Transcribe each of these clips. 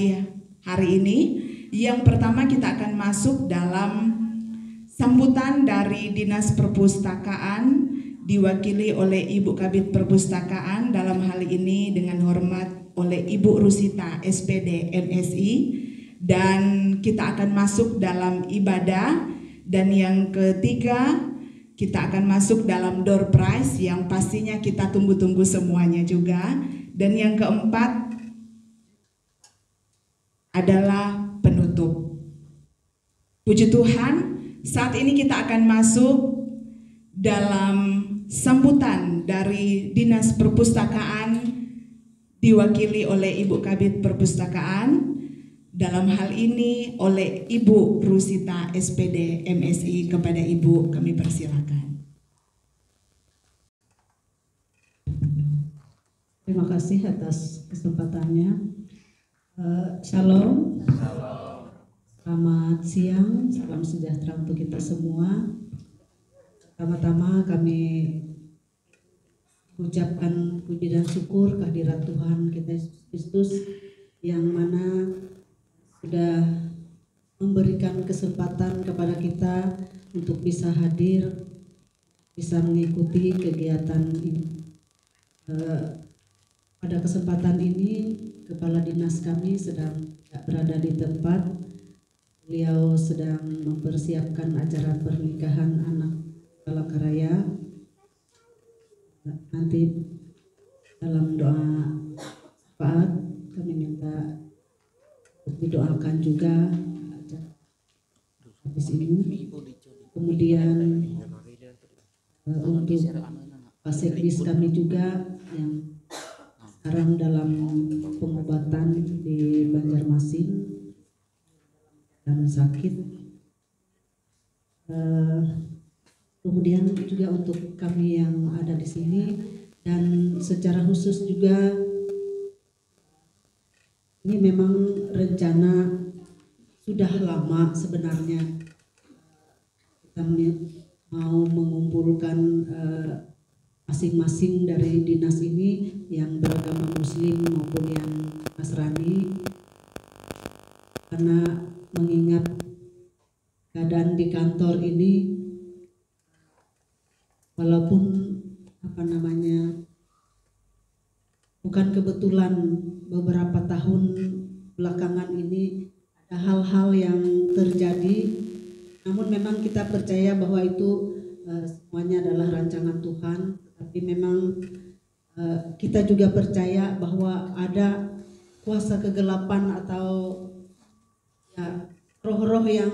pagi hari ini. Yang pertama kita akan masuk dalam sambutan dari Dinas Perpustakaan diwakili oleh Ibu Kabid Perpustakaan, dalam hal ini dengan hormat oleh Ibu Rusita SPD MSI, dan kita akan masuk dalam ibadah. Dan yang ketiga kita akan masuk dalam door prize yang pastinya kita tunggu-tunggu semuanya juga. Dan yang keempat adalah penutup. Puji Tuhan, saat ini kita akan masuk dalam sambutan dari Dinas Perpustakaan diwakili oleh Ibu Kabid Perpustakaan, dalam hal ini oleh Ibu Rusita SPD MSI. Kepada Ibu kami persilakan. Terima kasih atas kesempatannya. Shalom. Selamat siang, salam sejahtera untuk kita semua. Pertama-tama kami ucapkan puji dan syukur kehadirat Tuhan kita Yesus Kristus yang mana sudah memberikan kesempatan kepada kita untuk bisa hadir, bisa mengikuti kegiatan ini. Pada kesempatan ini, Kepala Dinas kami sedang tidak berada di tempat. Beliau sedang mempersiapkan acara pernikahan anak Palangkaraya. Nanti dalam doa syafaat kami minta didoakan juga habis ini. Kemudian untuk Pasekbis kami juga yang sekarang dalam pengobatan di Banjarmasin dan sakit. Kemudian juga untuk kami yang ada di sini, dan secara khusus juga ini memang rencana sudah lama sebenarnya kita mau mengumpulkan masing-masing dari dinas ini yang beragama Muslim maupun yang Nasrani, karena mengingat keadaan di kantor ini, walaupun bukan kebetulan beberapa tahun belakangan ini ada hal-hal yang terjadi, namun memang kita percaya bahwa itu semuanya adalah rancangan Tuhan. Tapi memang kita juga percaya bahwa ada kuasa kegelapan atau ya, roh-roh yang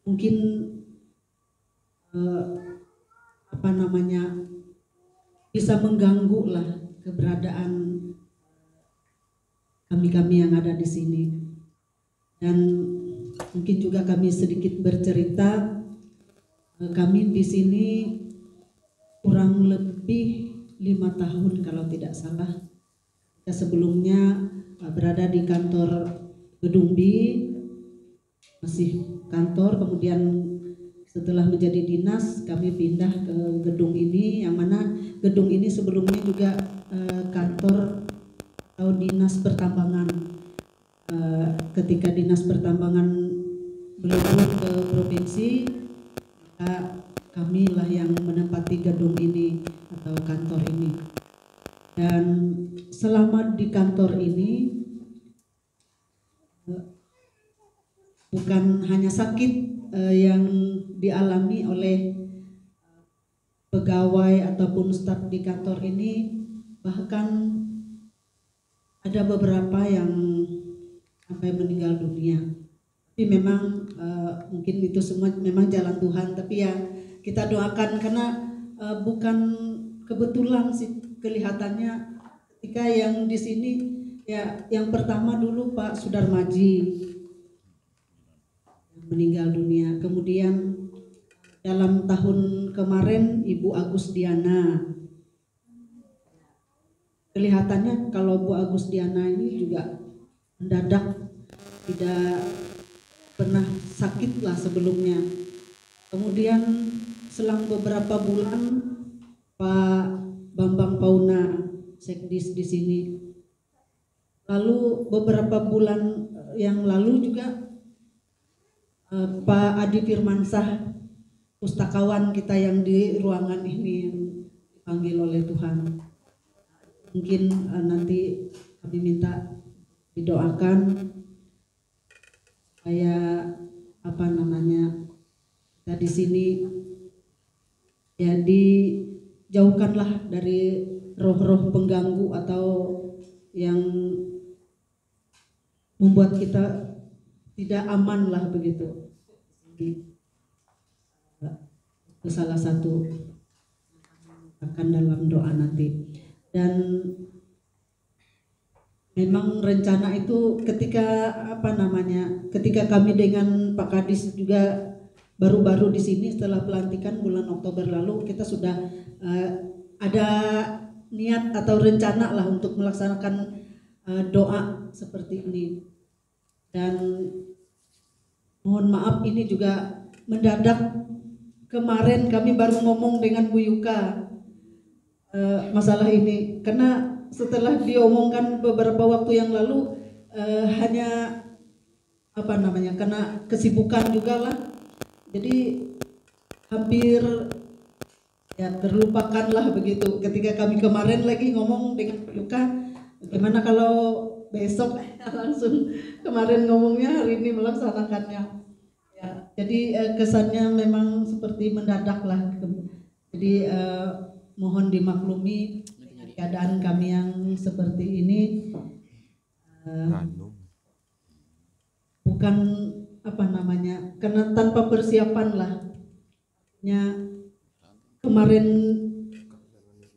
mungkin bisa mengganggu lah keberadaan kami-kami yang ada di sini. Dan mungkin juga kami sedikit bercerita, kami di sini kurang lebih 5 tahun kalau tidak salah. Kita sebelumnya berada di kantor Gedung B, masih kantor, kemudian setelah menjadi dinas kami pindah ke gedung ini, yang mana gedung ini sebelumnya juga kantor atau dinas pertambangan. Ketika dinas pertambangan belum ke provinsi, maka kamilah yang menempati gedung ini atau kantor ini. Dan selama di kantor ini bukan hanya sakit yang dialami oleh pegawai ataupun staf di kantor ini, bahkan ada beberapa yang sampai meninggal dunia. Tapi memang mungkin itu semua memang jalan Tuhan, tapi ya kita doakan karena bukan kebetulan sih kelihatannya. Ketika yang di sini ya yang pertama dulu Pak Sudarmaji meninggal dunia, kemudian dalam tahun kemarin Ibu Agusdiana. Kelihatannya kalau Bu Agusdiana ini juga mendadak, tidak pernah sakit lah sebelumnya. Kemudian selang beberapa bulan Pak Bambang Pauna Sekdis di sini. Lalu beberapa bulan yang lalu juga Pak Adi Firmansyah, pustakawan kita yang di ruangan ini yang dipanggil oleh Tuhan. Mungkin nanti kami minta didoakan supaya kita di sini ya dijauhkanlah dari roh-roh pengganggu atau yang membuat kita tidak aman lah begitu. Itu salah satu akan dalam doa nanti. Dan memang rencana itu ketika ketika kami dengan Pak Kadis juga baru-baru di sini setelah pelantikan bulan Oktober lalu, kita sudah ada niat atau rencana lah untuk melaksanakan doa seperti ini. Dan mohon maaf ini juga mendadak. Kemarin kami baru ngomong dengan Bu Yuka masalah ini, karena setelah diomongkan beberapa waktu yang lalu hanya karena kesibukan juga lah, jadi hampir ya terlupakan lah begitu. Ketika kami kemarin lagi ngomong dengan Bu Yuka, bagaimana kalau besok langsung, kemarin ngomongnya hari ini melaksanakannya. Ya, jadi kesannya memang seperti mendadak lah. Jadi mohon dimaklumi keadaan kami yang seperti ini. Bukan karena tanpa persiapan lah. Kemarin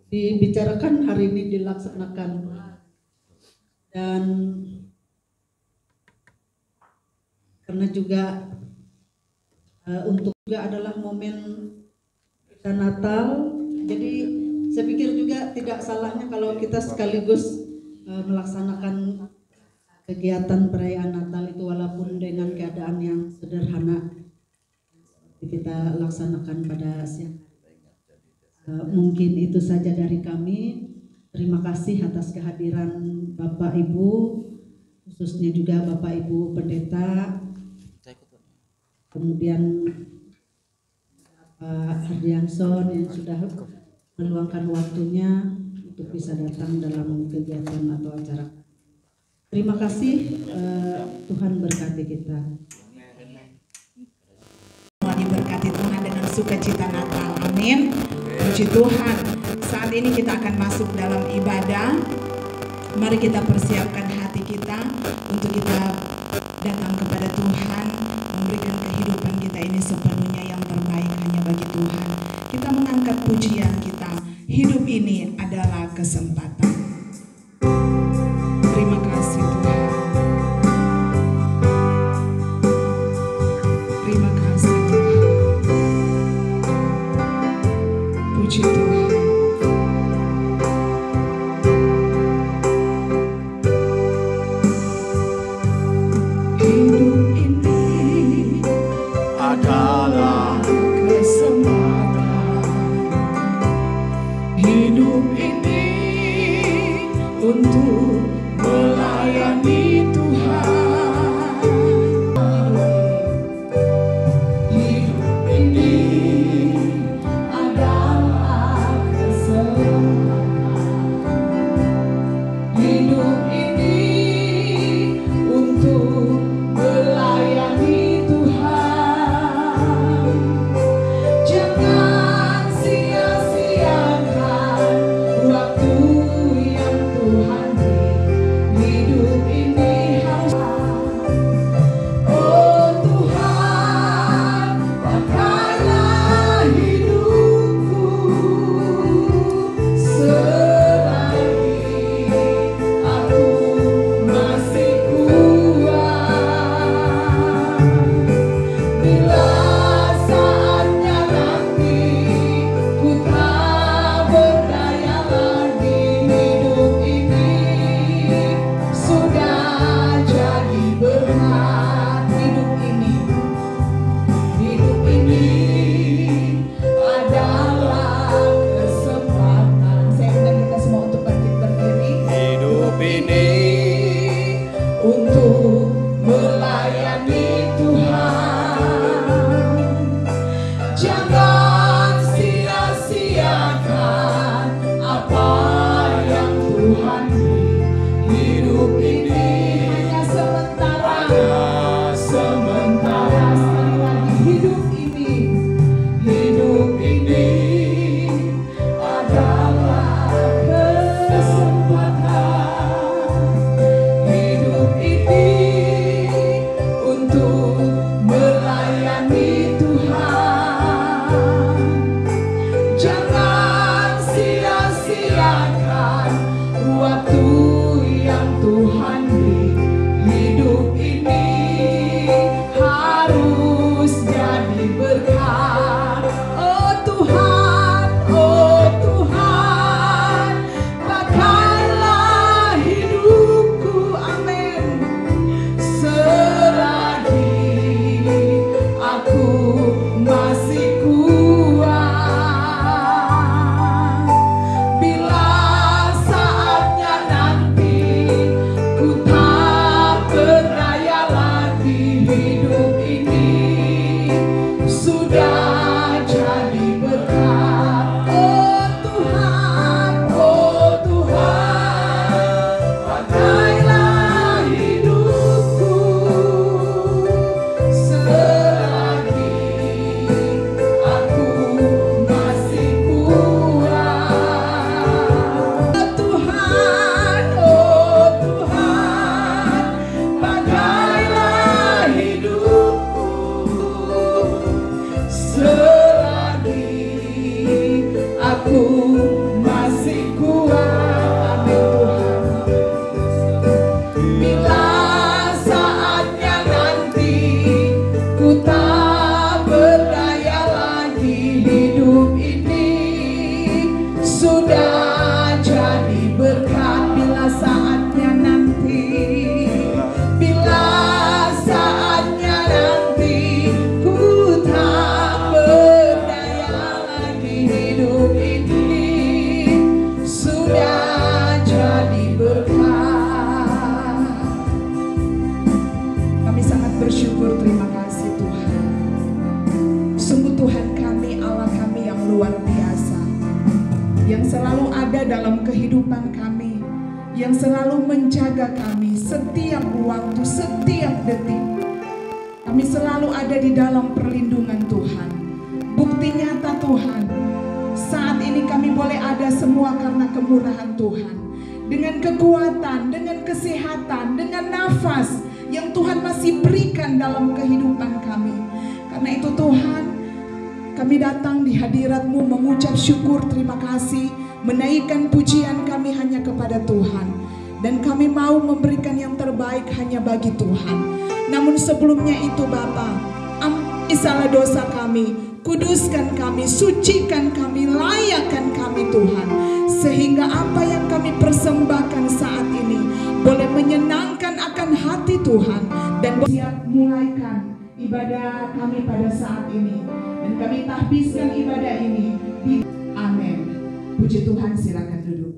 dibicarakan, hari ini dilaksanakan. Dan karena juga untuk juga adalah momen kita Natal, jadi saya pikir juga tidak salahnya kalau kita sekaligus melaksanakan kegiatan perayaan Natal itu walaupun dengan keadaan yang sederhana kita laksanakan pada siang. Mungkin itu saja dari kami. Terima kasih atas kehadiran Bapak Ibu, khususnya juga Bapak Ibu Pendeta, kemudian Pak Hardianson yang sudah meluangkan waktunya untuk bisa datang dalam kegiatan atau acara. Terima kasih, Tuhan berkati kita. Semua diberkati Tuhan dengan sukacita Natal. Amin. Puji Tuhan. Saat ini kita akan masuk dalam ibadah. Mari kita persiapkan hati kita untuk kita datang kepada Tuhan, memberikan kehidupan kita ini sepenuhnya yang terbaik hanya bagi Tuhan. Kita mengangkat pujian kita. Hidup ini adalah kesempatan. Terima kasih Tuhan. Terima kasih Tuhan. Puji Tuhan. Hidup ini bersyukur, terima kasih Tuhan. Sungguh Tuhan kami, Allah kami yang luar biasa, yang selalu ada dalam kehidupan kami, yang selalu menjaga kami setiap waktu, setiap detik. Kami selalu ada di dalam perlindungan Tuhan. Bukti nyata Tuhan, saat ini kami boleh ada semua karena kemurahan Tuhan. Dengan kekuatan, dengan kesehatan, dengan nafas yang Tuhan masih berikan dalam kehidupan kami. Karena itu Tuhan, kami datang di hadirat-Mu mengucap syukur, terima kasih, menaikkan pujian kami hanya kepada Tuhan. Dan kami mau memberikan yang terbaik hanya bagi Tuhan. Namun sebelumnya itu Bapa, ampuni salah dosa kami, kuduskan kami, sucikan kami, layakkan kami Tuhan. Sehingga apa yang kami persembahkan saat ini boleh menyenangkan akan hati Tuhan. Dan siap mulaikan ibadah kami pada saat ini. Dan kami tahbiskan ibadah ini. Amin. Puji Tuhan, silakan duduk.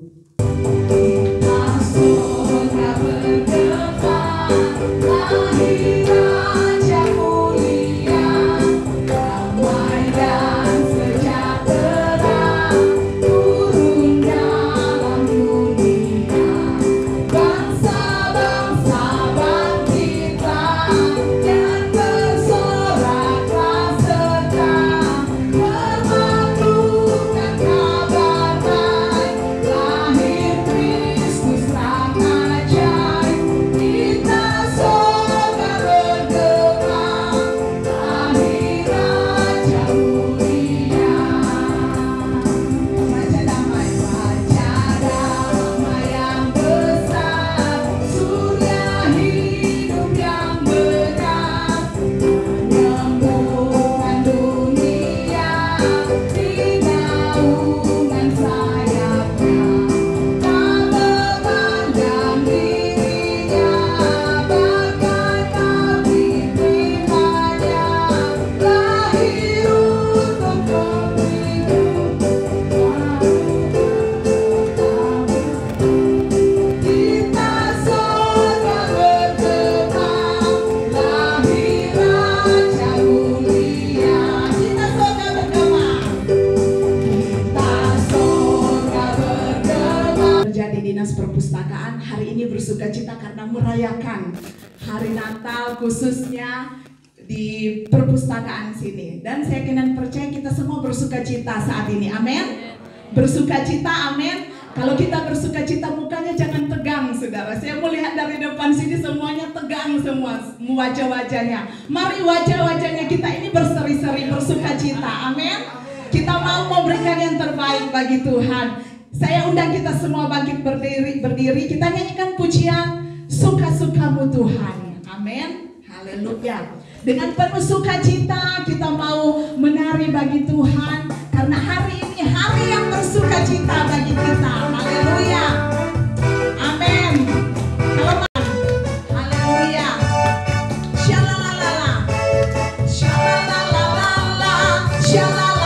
Perpustakaan hari ini bersuka cita karena merayakan hari Natal khususnya di perpustakaan sini. Dan saya kena percaya kita semua bersuka cita saat ini, amin. Bersuka cita, amin. Kalau kita bersuka cita mukanya jangan tegang saudara. Saya melihat dari depan sini semuanya tegang semua wajah-wajahnya. Mari wajah-wajahnya kita ini berseri-seri bersuka cita, amin. Kita mau memberikan yang terbaik bagi Tuhan. Saya undang kita semua bangkit berdiri, kita nyanyikan pujian suka-sukamu Tuhan. Amin. Haleluya. Dengan penuh sukacita kita mau menari bagi Tuhan, karena hari ini hari yang bersukacita bagi kita. Haleluya. Amin. Kalau haleluya. Shalalala. Shalalala. Shalalala.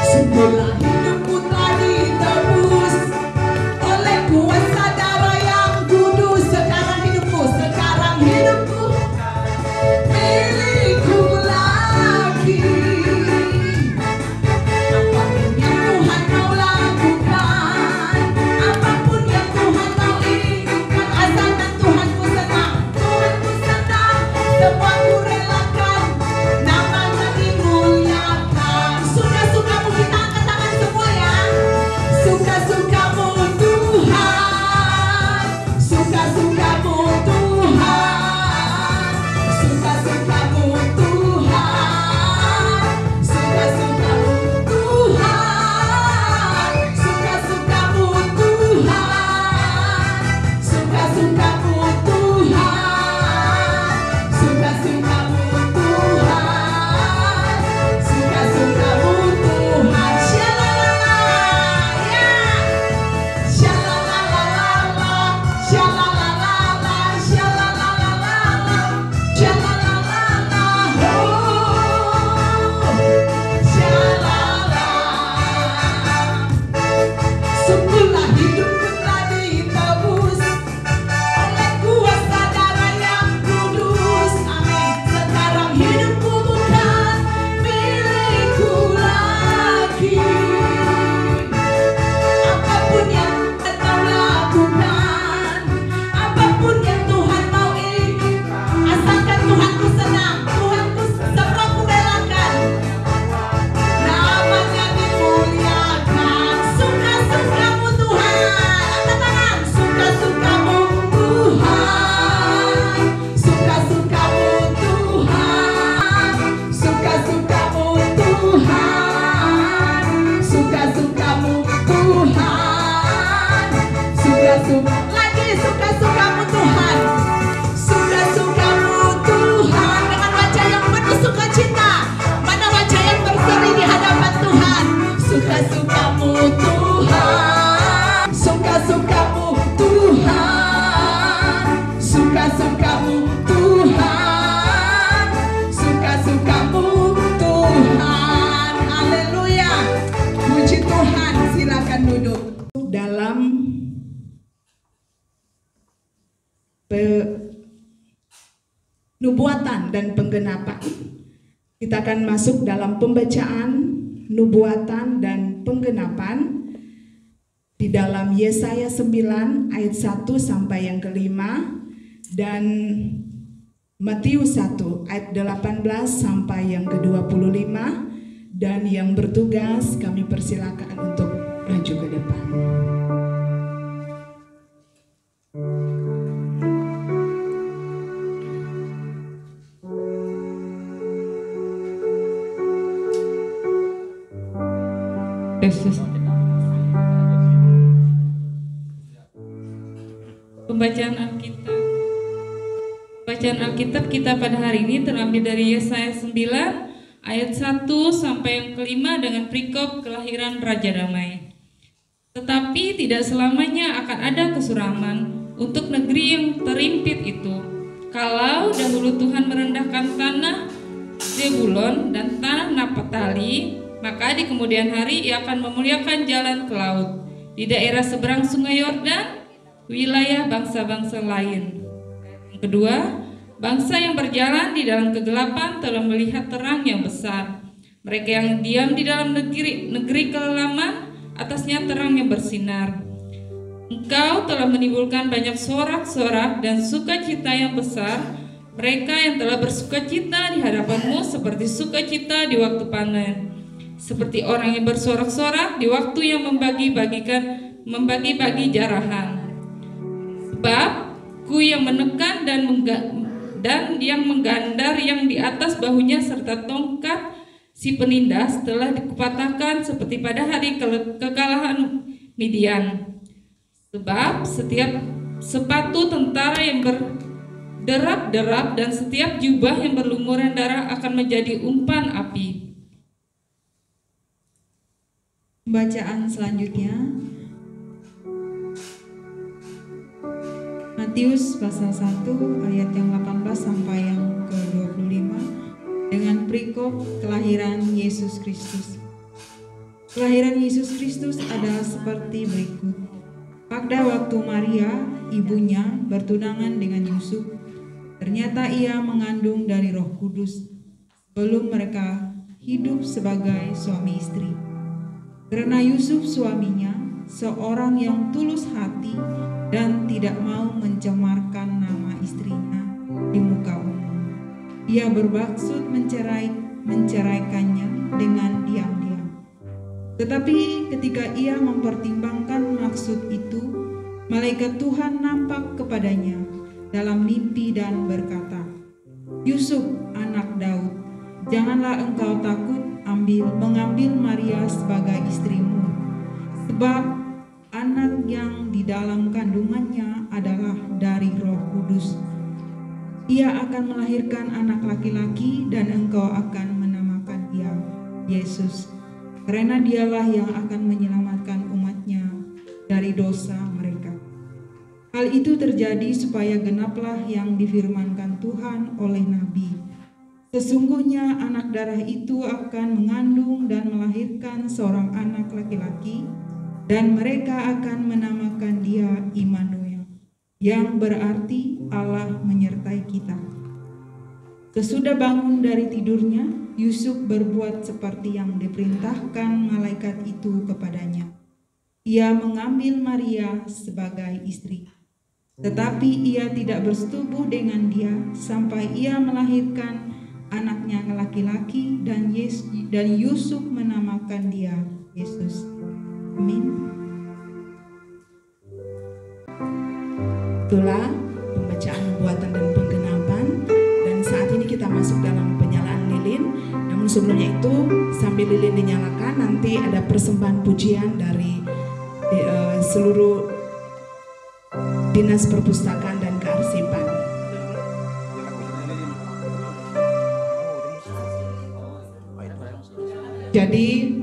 Semula hidupku telah ditebus oleh kuasa darah yang kudus. Sekarang hidupku milikku lagi. Apapun yang Tuhan mau lakukan, apapun yang Tuhan mau inginkan, asalkan Tuhanku senang, semua ku relakan, namanya dimuliakan. Sudah sukamu kita angkat tangan nubuatan dan penggenapan. Kita akan masuk dalam pembacaan nubuatan dan penggenapan di dalam Yesaya 9 ayat 1 sampai yang kelima dan Matius 1 ayat 18 sampai yang ke-25, dan yang bertugas kami persilakan untuk maju ke depan. Pembacaan Alkitab kita pada hari ini terambil dari Yesaya 9 ayat 1 sampai yang kelima dengan perikop kelahiran Raja Damai. Tetapi tidak selamanya akan ada kesuraman untuk negeri yang terimpit itu. Kalau dahulu Tuhan merendahkan tanah Zebulon dan tanah Naphtali, maka di kemudian hari Ia akan memuliakan jalan ke laut di daerah seberang Sungai Yordan, wilayah bangsa-bangsa lain. Yang kedua, bangsa yang berjalan di dalam kegelapan telah melihat terang yang besar. Mereka yang diam di dalam negeri kelelaman, atasnya terang yang bersinar. Engkau telah menimbulkan banyak sorak-sorak dan sukacita yang besar. Mereka yang telah bersukacita di hadapanmu seperti sukacita di waktu panen, seperti orang yang bersorak-sorak di waktu yang membagi-bagi jarahan. Sebab ku yang menekan dan yang menggandar yang di atas bahunya serta tongkat si penindas telah dikupatahkan seperti pada hari kekalahan Midian. Sebab setiap sepatu tentara yang berderap-derap dan setiap jubah yang berlumuran darah akan menjadi umpan api. Bacaan selanjutnya Matius pasal 1 ayat yang 18 sampai yang ke-25 dengan perikop kelahiran Yesus Kristus. Kelahiran Yesus Kristus adalah seperti berikut. Pada waktu Maria, ibunya, bertunangan dengan Yusuf, ternyata ia mengandung dari Roh Kudus sebelum mereka hidup sebagai suami istri. Karena Yusuf suaminya, seorang yang tulus hati dan tidak mau mencemarkan nama istrinya di muka umum, ia bermaksud menceraikannya dengan diam-diam. Tetapi ketika ia mempertimbangkan maksud itu, malaikat Tuhan nampak kepadanya dalam mimpi dan berkata, "Yusuf, anak Daud, janganlah engkau takut mengambil Maria sebagai istrimu, sebab anak yang di dalam kandungannya adalah dari Roh Kudus. Ia akan melahirkan anak laki-laki dan engkau akan menamakan dia Yesus, karena dialah yang akan menyelamatkan umatnya dari dosa mereka." Hal itu terjadi supaya genaplah yang difirmankan Tuhan oleh Nabi. Sesungguhnya anak darah itu akan mengandung dan melahirkan seorang anak laki-laki, dan mereka akan menamakan dia Immanuel, yang berarti Allah menyertai kita. Sesudah bangun dari tidurnya, Yusuf berbuat seperti yang diperintahkan malaikat itu kepadanya. Ia mengambil Maria sebagai istri, tetapi ia tidak bersetubuh dengan dia sampai ia melahirkan anaknya laki-laki, dan Yusuf menamakan dia Yesus. Amin. Itulah pembacaan nubuatan dan penggenapan, dan saat ini kita masuk dalam penyalaan lilin. Namun sebelumnya itu, sambil lilin dinyalakan, nanti ada persembahan pujian dari seluruh Dinas Perpustakaan dan Kearsipan. Jadi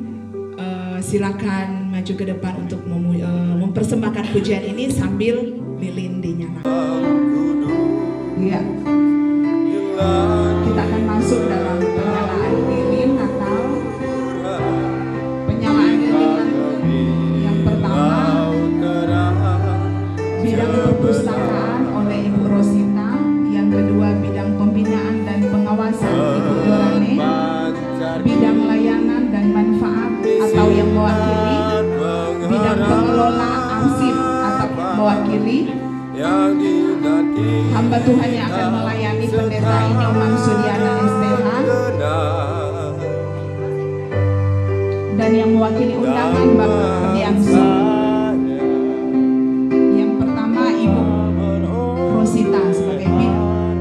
silakan maju ke depan untuk mempersembahkan pujian ini sambil lilin dinyalakan. Ya. Kita akan masuk dalam penyalaan lilin Natal. Penyalaan lilin yang pertama, bidang perpustakaan oleh Ibu Ros dan pengelola arsip atau mewakili hamba Tuhan yang akan melayani pendeta Inyoman Sudiana STH, dan yang mewakili undangan Bapak Ardianso. Yang pertama Ibu Rosita sebagai pimpinan.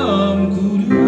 Malam kudu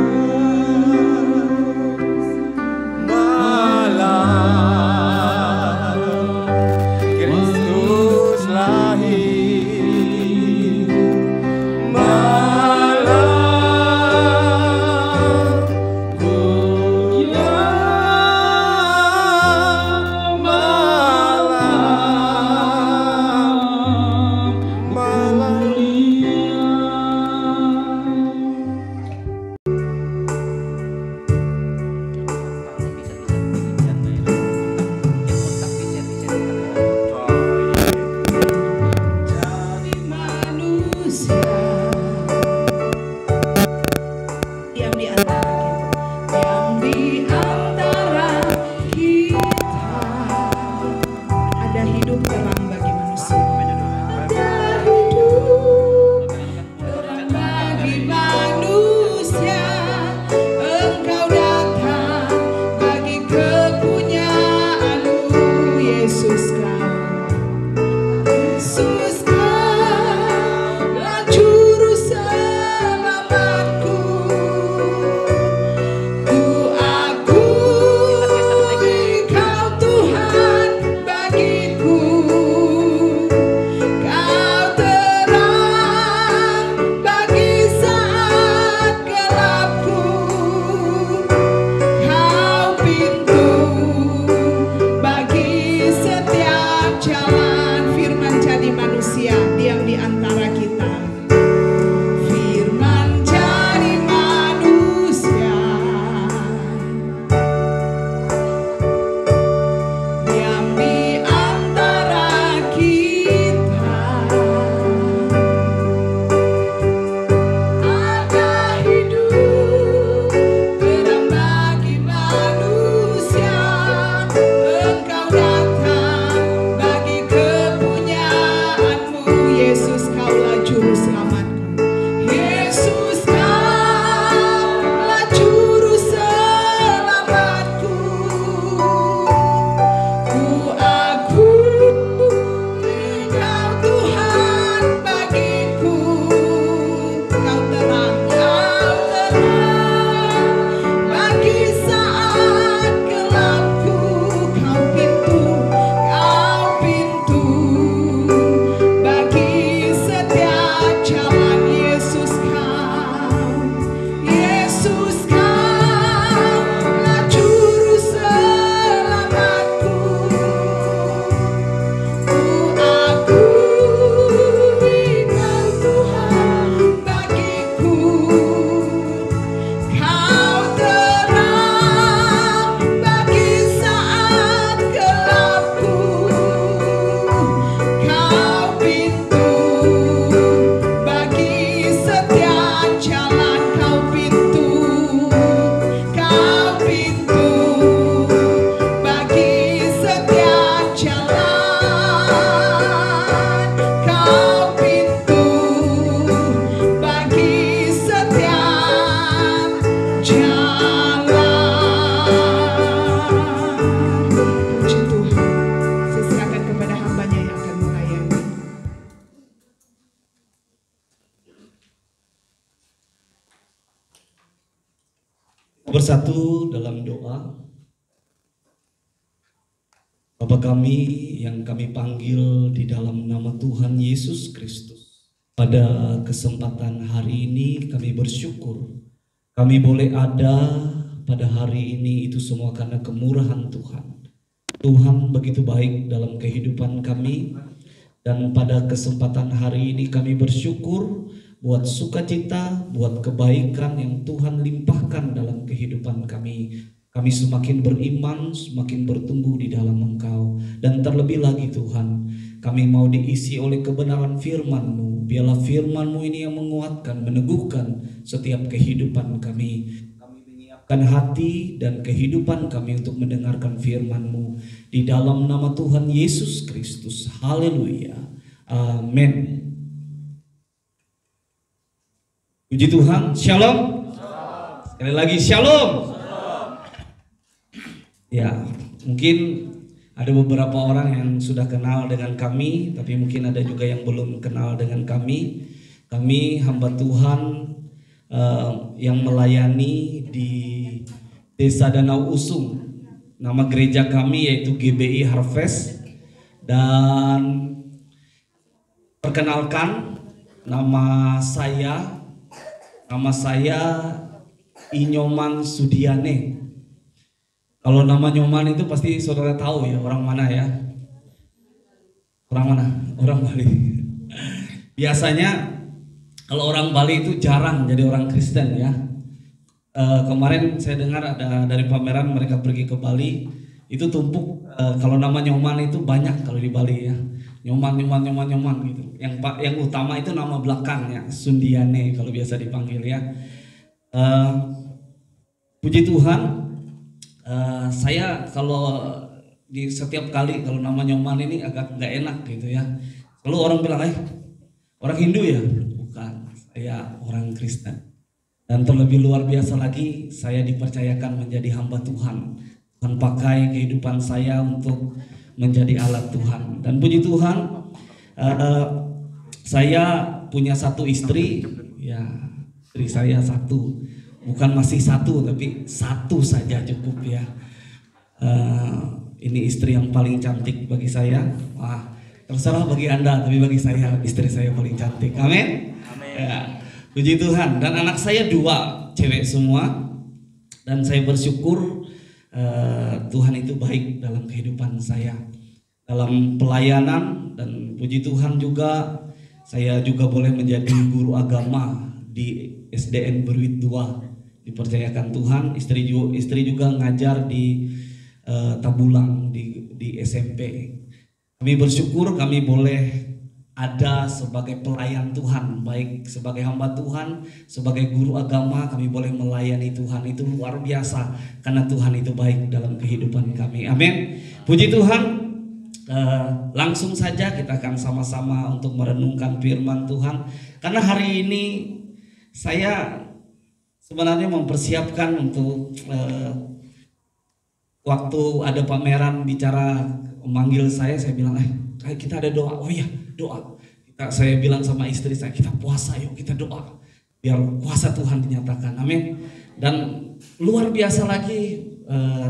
Bersatu dalam doa. Bapa kami yang kami panggil di dalam nama Tuhan Yesus Kristus, pada kesempatan hari ini kami bersyukur kami boleh ada pada hari ini, itu semua karena kemurahan Tuhan. Tuhan begitu baik dalam kehidupan kami, dan pada kesempatan hari ini kami bersyukur buat sukacita, buat kebaikan yang Tuhan limpahkan dalam kehidupan kami. Kami semakin beriman, semakin bertumbuh di dalam Engkau. Dan terlebih lagi Tuhan, kami mau diisi oleh kebenaran firman-Mu. Biarlah firman-Mu ini yang menguatkan, meneguhkan setiap kehidupan kami. Kami menyiapkan hati dan kehidupan kami untuk mendengarkan firman-Mu. Di dalam nama Tuhan Yesus Kristus. Haleluya. Amin. Puji Tuhan. Shalom. Sekali lagi shalom. Ya, mungkin ada beberapa orang yang sudah kenal dengan kami, tapi mungkin ada juga yang belum kenal dengan kami. Kami hamba Tuhan yang melayani di Desa Danau Usung. Nama gereja kami yaitu GBI Harvest. Dan perkenalkan, nama saya Inyoman Sudiane. Kalau nama Nyoman itu pasti saudara tahu ya, orang mana ya? Orang mana? Orang Bali. Biasanya kalau orang Bali itu jarang jadi orang Kristen ya. Kemarin saya dengar ada dari pameran mereka pergi ke Bali, itu tumpuk kalau nama Nyoman itu banyak kalau di Bali ya. Nyoman gitu. Yang utama itu nama belakangnya, Sundiane kalau biasa dipanggil ya. Puji Tuhan. Saya kalau di setiap kali kalau nama Nyoman ini agak nggak enak gitu ya. Lalu orang bilang, orang Hindu ya? Bukan, saya orang Kristen. Dan terlebih luar biasa lagi, saya dipercayakan menjadi hamba Tuhan. Tuhan pakai kehidupan saya untuk menjadi alat Tuhan. Dan puji Tuhan, saya punya satu istri, ya istri saya satu. Bukan masih satu, tapi satu saja cukup ya. Ini istri yang paling cantik bagi saya. Wah, terserah bagi Anda, tapi bagi saya istri saya paling cantik. Amin. Ya, puji Tuhan. Dan anak saya 2 cewek semua. Dan saya bersyukur Tuhan itu baik dalam kehidupan saya, dalam pelayanan. Dan puji Tuhan juga saya juga boleh menjadi guru agama di SDN Beruit 2. Dipercayakan Tuhan. Istri juga ngajar di Tabulang di SMP. Kami bersyukur kami boleh ada sebagai pelayan Tuhan, baik sebagai hamba Tuhan, sebagai guru agama. Kami boleh melayani Tuhan, itu luar biasa karena Tuhan itu baik dalam kehidupan kami. Amin. Puji Tuhan. Langsung saja kita akan sama-sama untuk merenungkan firman Tuhan. Karena hari ini saya sebenarnya mempersiapkan untuk waktu ada pameran bicara memanggil saya bilang, kita ada doa. Oh iya, doa. Saya bilang sama istri saya, kita puasa yuk, kita doa. Biar kuasa Tuhan dinyatakan. Amin. Dan luar biasa lagi,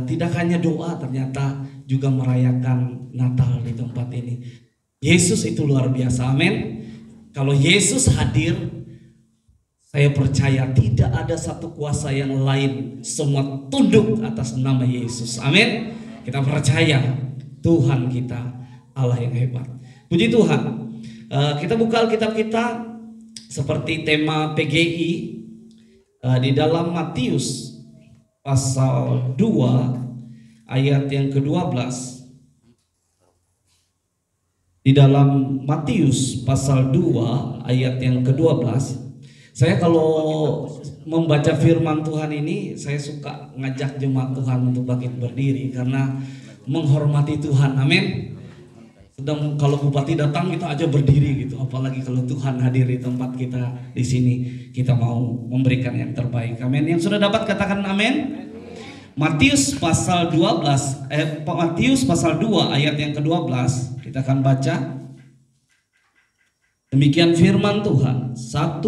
tidak hanya doa, ternyata juga merayakan Natal di tempat ini. Yesus itu luar biasa. Amin. Kalau Yesus hadir, saya percaya tidak ada satu kuasa yang lain, semua tunduk atas nama Yesus. Amin. Kita percaya Tuhan kita Allah yang hebat. Puji Tuhan. Kita buka Alkitab kita seperti tema PGI di dalam Matius pasal 2 ayat yang ke-12. Di dalam Matius pasal 2 ayat yang ke-12. Saya kalau membaca firman Tuhan ini, saya suka ngajak jemaat Tuhan untuk bangkit berdiri karena menghormati Tuhan. Amin. Sedang kalau bupati datang kita aja berdiri gitu, apalagi kalau Tuhan hadir di tempat kita di sini, kita mau memberikan yang terbaik. Amin. Yang sudah dapat katakan amin. Matius pasal 2 ayat yang ke-12 kita akan baca. Demikian firman Tuhan. 1,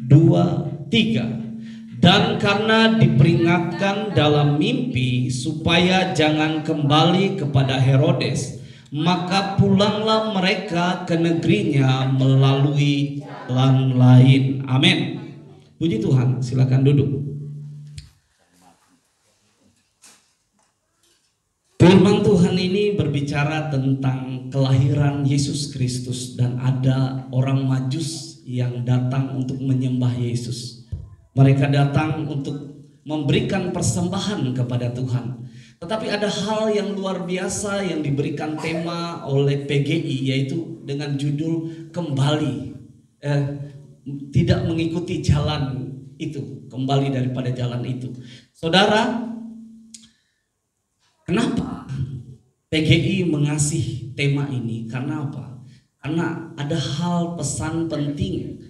2, 3. Dan karena diperingatkan dalam mimpi supaya jangan kembali kepada Herodes, maka pulanglah mereka ke negerinya melalui jalan lain. Amin. Puji Tuhan, silakan duduk. Firman Tuhan ini berbicara tentang kelahiran Yesus Kristus, dan ada orang Majus yang datang untuk menyembah Yesus. Mereka datang untuk memberikan persembahan kepada Tuhan. Tetapi ada hal yang luar biasa yang diberikan tema oleh PGI, yaitu dengan judul kembali. Tidak mengikuti jalan itu, kembali daripada jalan itu. Saudara, kenapa PGI mengasih tema ini? Karena apa? Karena ada hal pesan penting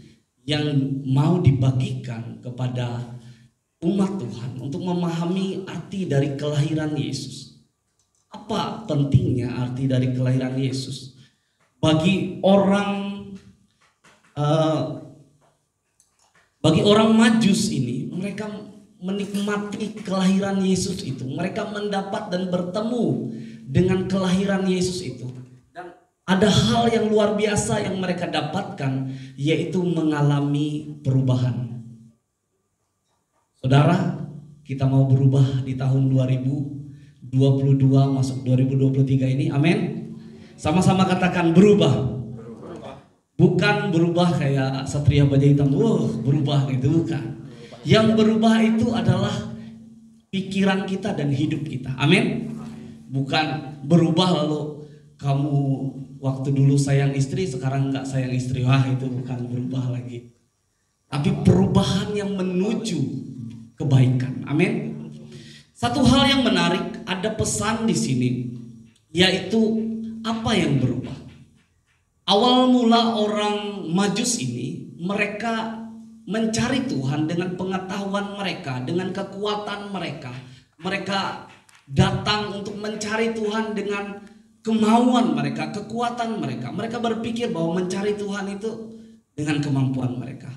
yang mau dibagikan kepada umat Tuhan untuk memahami arti dari kelahiran Yesus. Apa pentingnya arti dari kelahiran Yesus? Bagi orang Majus ini, mereka menikmati kelahiran Yesus itu. Mereka mendapat dan bertemu dengan kelahiran Yesus itu. Dan ada hal yang luar biasa yang mereka dapatkan, yaitu mengalami perubahan. Saudara, kita mau berubah di tahun 2022 masuk 2023 ini. Amin. Sama-sama katakan berubah. Bukan berubah kayak Satria Baja Hitam, berubah gitu, bukan. Yang berubah itu adalah pikiran kita dan hidup kita. Amin. Bukan berubah lalu kamu waktu dulu sayang istri sekarang nggak sayang istri. Wah, itu bukan berubah lagi. Tapi perubahan yang menuju kebaikan. Amin. Satu hal yang menarik, ada pesan di sini, yaitu apa yang berubah. Awal mula orang Majus ini, mereka mencari Tuhan dengan pengetahuan mereka, dengan kekuatan mereka. Mereka datang untuk mencari Tuhan dengan kemauan mereka, kekuatan mereka. Mereka berpikir bahwa mencari Tuhan itu dengan kemampuan mereka.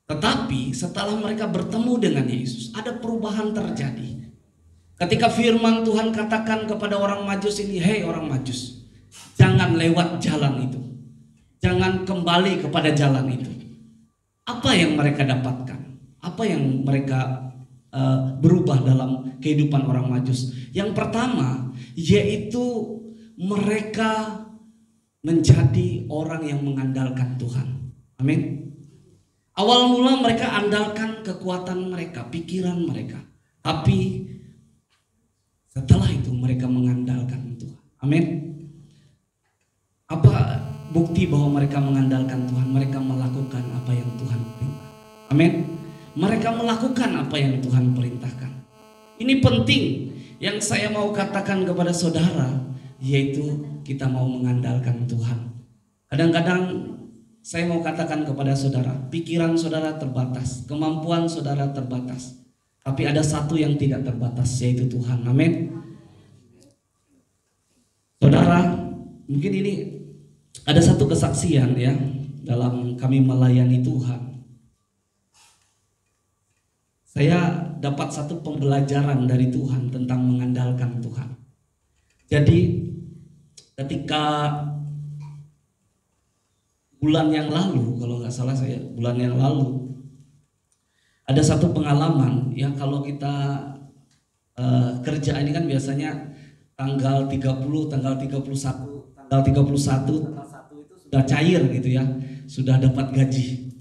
Tetapi setelah mereka bertemu dengan Yesus, ada perubahan terjadi. Ketika firman Tuhan katakan kepada orang Majus ini, "Hei orang Majus, jangan lewat jalan itu. Jangan kembali kepada jalan itu." Apa yang mereka dapatkan? Apa yang mereka berubah dalam kehidupan orang Majus? Yang pertama, yaitu mereka menjadi orang yang mengandalkan Tuhan. Amin. Awal mula mereka andalkan kekuatan mereka, pikiran mereka. Tapi setelah itu mereka mengandalkan Tuhan. Amin. Apa bukti bahwa mereka mengandalkan Tuhan? Mereka melakukan apa yang Tuhan perintah. Amin. Mereka melakukan apa yang Tuhan perintahkan. Ini penting yang saya mau katakan kepada saudara, yaitu kita mau mengandalkan Tuhan. Kadang-kadang saya mau katakan kepada saudara, pikiran saudara terbatas, kemampuan saudara terbatas. Tapi ada satu yang tidak terbatas, yaitu Tuhan. Amin. Saudara, mungkin ini ada satu kesaksian ya dalam kami melayani Tuhan. Saya dapat satu pembelajaran dari Tuhan tentang mengandalkan Tuhan. Jadi ketika bulan yang lalu, kalau nggak salah saya bulan yang lalu, ada satu pengalaman ya, kalau kita kerja ini kan biasanya tanggal 30, tanggal 31, tanggal 31, tanggal 1 itu sudah cair gitu ya, sudah dapat gaji.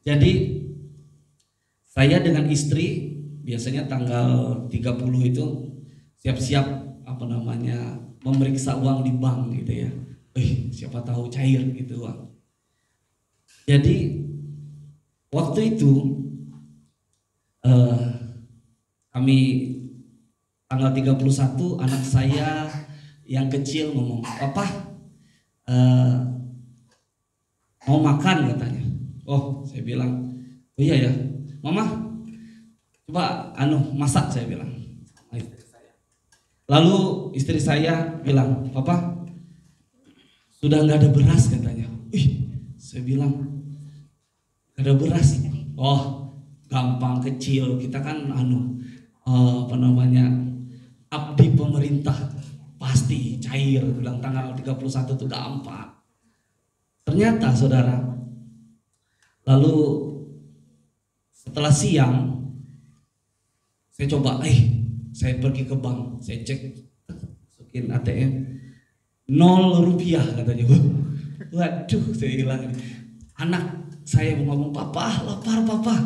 Jadi saya dengan istri biasanya tanggal 30 itu siap-siap memeriksa uang di bank gitu ya. Siapa tahu cair gitu uang. Jadi waktu itu kami tanggal 31 anak saya yang kecil ngomong, "Papa mau makan," katanya. Oh, saya bilang, "Oh iya ya, Mama coba masak," saya bilang. Lalu istri saya bilang, "Papa sudah nggak ada beras," katanya. Saya bilang, "Nggak ada beras." "Oh, gampang, kecil. Kita kan abdi pemerintah pasti cair, bilang tanggal 31 itu gampang. Ternyata saudara, lalu setelah siang saya coba, saya pergi ke bank, saya cek, masukin ATM, 0 rupiah katanya. Waduh, saya bilang, anak saya mau ngomong, papa lapar papa.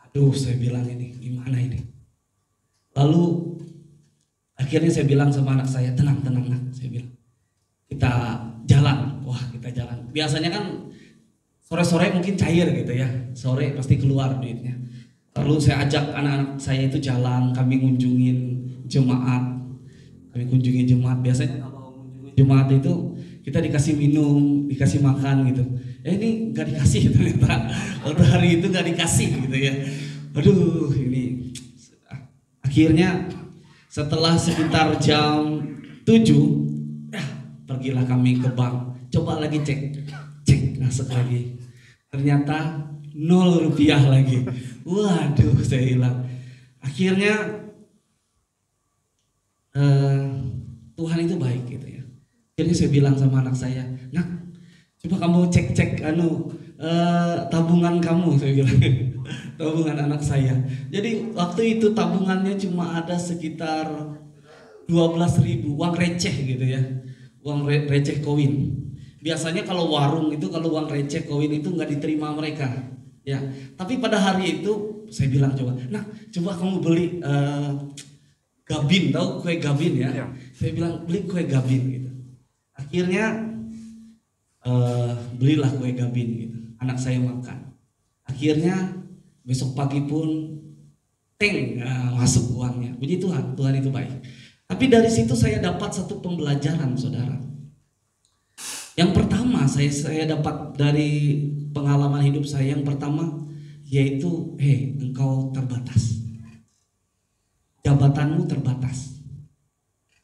Aduh, saya bilang ini gimana ini. Lalu akhirnya saya bilang sama anak saya, tenang nak, saya bilang kita jalan. Wah, kita jalan. Biasanya kan sore-sore mungkin cair gitu ya, sore pasti keluar duitnya. Lalu saya ajak anak-anak saya itu jalan, kami kunjungin jemaat. Biasanya kalau kunjungin jemaat itu kita dikasih minum, dikasih makan gitu. Ini nggak dikasih ternyata. Waktu hari itu nggak dikasih gitu ya. Aduh, ini akhirnya setelah sekitar jam 7, pergilah kami ke bank. Coba lagi cek, masuk lagi. Ternyata 0 rupiah lagi. Waduh, saya hilang. Akhirnya Tuhan itu baik gitu ya. Akhirnya saya bilang sama anak saya, nak, coba kamu cek tabungan kamu, saya bilang. Tabungan anak saya. Jadi waktu itu tabungannya cuma ada sekitar 12.000 uang receh gitu ya, uang receh koin. Biasanya kalau warung itu kalau uang receh koin itu nggak diterima mereka, ya. Tapi pada hari itu saya bilang coba kamu beli gabin, tahu kue gabin ya? Saya bilang beli kue gabin gitu. Akhirnya belilah kue gabin gitu. Anak saya makan. Akhirnya besok pagi pun masuk uangnya. Puji Tuhan, Tuhan itu baik. Tapi dari situ saya dapat satu pembelajaran, saudara. Yang pertama saya dapat dari pengalaman hidup saya, yang pertama yaitu engkau terbatas. Jabatanmu terbatas.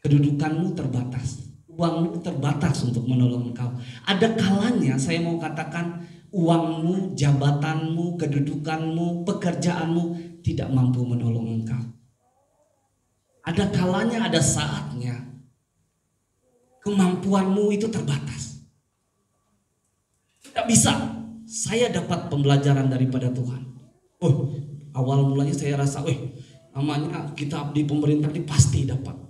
Kedudukanmu terbatas. Uangmu terbatas untuk menolong engkau. Ada kalanya saya mau katakan uangmu, jabatanmu, kedudukanmu, pekerjaanmu tidak mampu menolong engkau. Ada kalanya, ada saatnya kemampuanmu itu terbatas. Tidak bisa. Saya dapat pembelajaran daripada Tuhan. Awal mulanya saya rasa, namanya kita abdi pemerintah ini pasti dapat.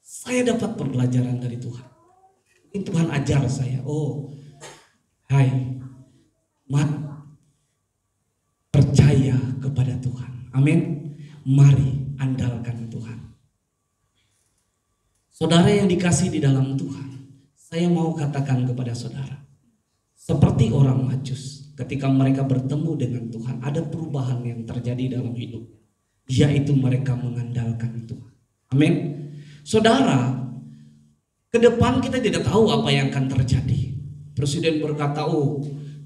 Saya dapat pembelajaran dari Tuhan. Ini Tuhan ajar saya. Percaya kepada Tuhan. Amin. Mari andalkan Tuhan. Saudara yang dikasih di dalam Tuhan, saya mau katakan kepada saudara, seperti orang Majus, ketika mereka bertemu dengan Tuhan, ada perubahan yang terjadi dalam hidup, yaitu mereka mengandalkan Tuhan. Amin. Saudara, ke depan kita tidak tahu apa yang akan terjadi. Presiden berkata,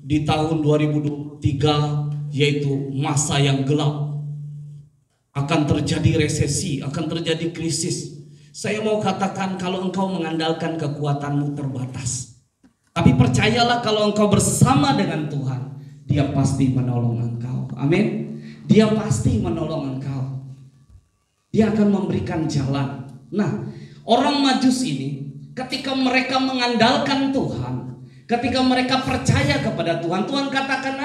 di tahun 2023 yaitu masa yang gelap, akan terjadi resesi, akan terjadi krisis. Saya mau katakan, kalau engkau mengandalkan kekuatanmu terbatas, tapi percayalah kalau engkau bersama dengan Tuhan, Dia pasti menolong engkau. Amin. Dia pasti menolong engkau. Dia akan memberikan jalan. Nah, orang Majus ini ketika mereka mengandalkan Tuhan, ketika mereka percaya kepada Tuhan, Tuhan katakan,